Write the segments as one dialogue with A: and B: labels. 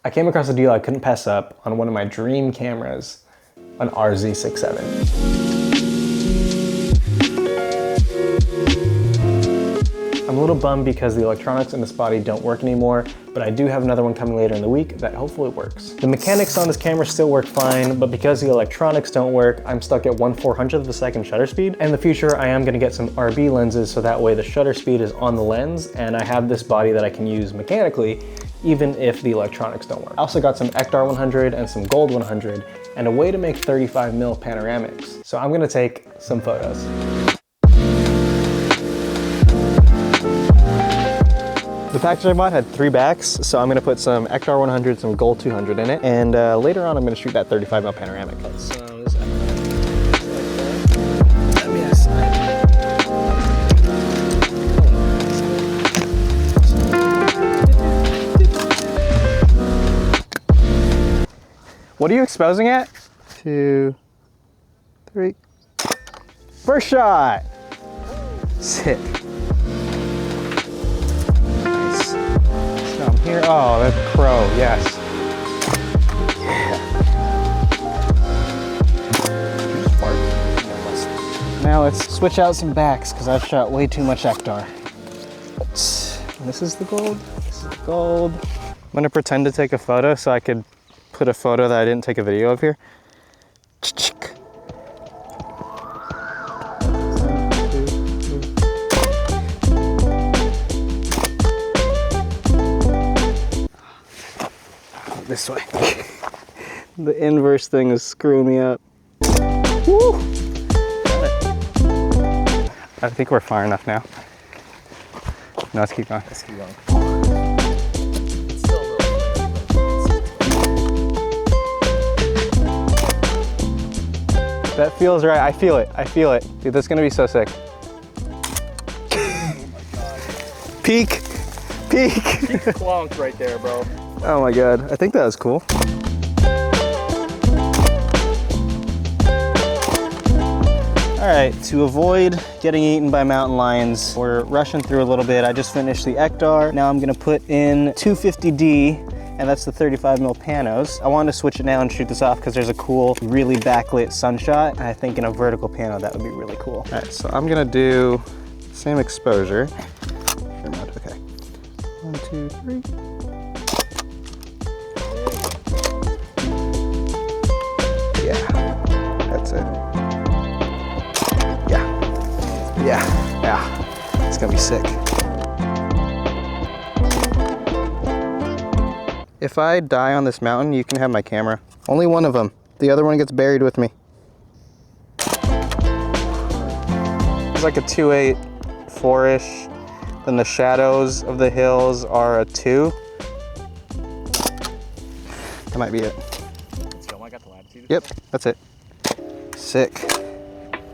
A: I came across a deal I couldn't pass up on one of my dream cameras, an RZ67. I'm a little bummed because the electronics in this body don't work anymore, but I do have another one coming later in the week that hopefully works. The mechanics on this camera still work fine, but because the electronics don't work, I'm stuck at 1/400th of a second shutter speed. In the future, I am gonna get some RB lenses so that way the shutter speed is on the lens and I have this body that I can use mechanically even if the electronics don't work. I also got some Ektar 100 and some Gold 100 and a way to make 35mm panoramics. So I'm gonna take some photos. The package I bought had 3 backs, so I'm gonna put some Ektar 100, some Gold 200 in it, and later on I'm gonna shoot that 35mm panoramic. What are you exposing at? 2, 3. First shot! Sick. Nice. Some here. Oh, that's crow, yes. Yeah. Now let's switch out some backs because I've shot way too much Ektar. This is the gold. This is the gold. I'm gonna pretend to take a photo so I could put a photo that I didn't take a video of here. This way. The inverse thing is screwing me up. Woo! Got it. I think we're far enough now. No, let's keep going. Let's keep going. That feels right. I feel it. I feel it. Dude, that's gonna be so sick. Oh my God. Peak. Peak. Peak clonk right there, bro. Oh my God. I think that was cool. All right, to avoid getting eaten by mountain lions, we're rushing through a little bit. I just finished the Ektar. Now I'm gonna put in 250D, and that's the 35mm panos. I wanted to switch it now and shoot this off because there's a cool, really backlit sunshot. I think in a vertical pano, that would be really cool. All right, so I'm gonna do same exposure. Okay, 1, 2, 3. Yeah, that's it. Yeah, yeah, yeah. It's gonna be sick. If I die on this mountain, you can have my camera. Only one of them. The other one gets buried with me. It's like a 2.8, 4-ish. Then the shadows of the hills are a 2. That might be it.
B: Let's go. I got the latitude.
A: Yep, that's it. Sick.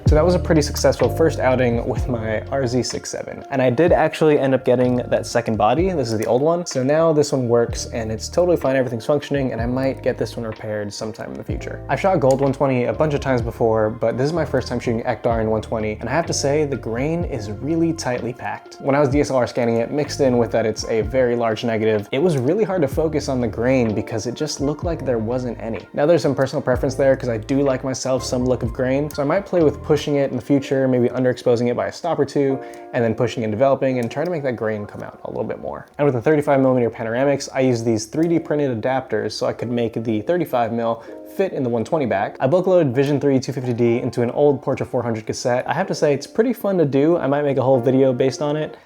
A: So that was a pretty successful first outing with my RZ67. And I did actually end up getting that second body. This is the old one. So now this one works and it's totally fine, everything's functioning, and I might get this one repaired sometime in the future. I've shot Gold 120 a bunch of times before, but this is my first time shooting Ektar in 120, and I have to say the grain is really tightly packed. When I was DSLR scanning it, mixed in with that it's a very large negative, it was really hard to focus on the grain because it just looked like there wasn't any. Now there's some personal preference there because I do like myself some look of grain, so I might play with pushing it in the future, maybe underexposing it by a stop or 2, and then pushing and developing and try to make that grain come out a little bit more. And with the 35mm panoramics, I used these 3D printed adapters so I could make the 35mm fit in the 120 back. I bulk loaded Vision 3 250D into an old Portra 400 cassette. I have to say it's pretty fun to do. I might make a whole video based on it.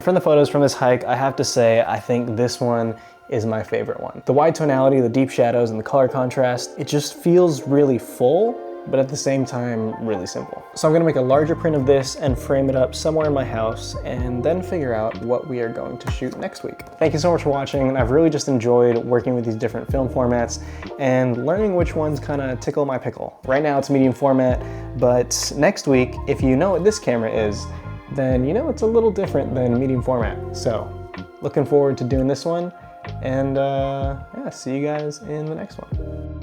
A: From the photos from this hike, I have to say I think this one is my favorite one. The wide tonality, the deep shadows, and the color contrast, it just feels really full, but at the same time, really simple. So I'm gonna make a larger print of this and frame it up somewhere in my house and then figure out what we are going to shoot next week. Thank you so much for watching. I've really just enjoyed working with these different film formats and learning which ones kind of tickle my pickle. Right now it's medium format, but next week, if you know what this camera is, then you know it's a little different than medium format. So looking forward to doing this one. And yeah, see you guys in the next one.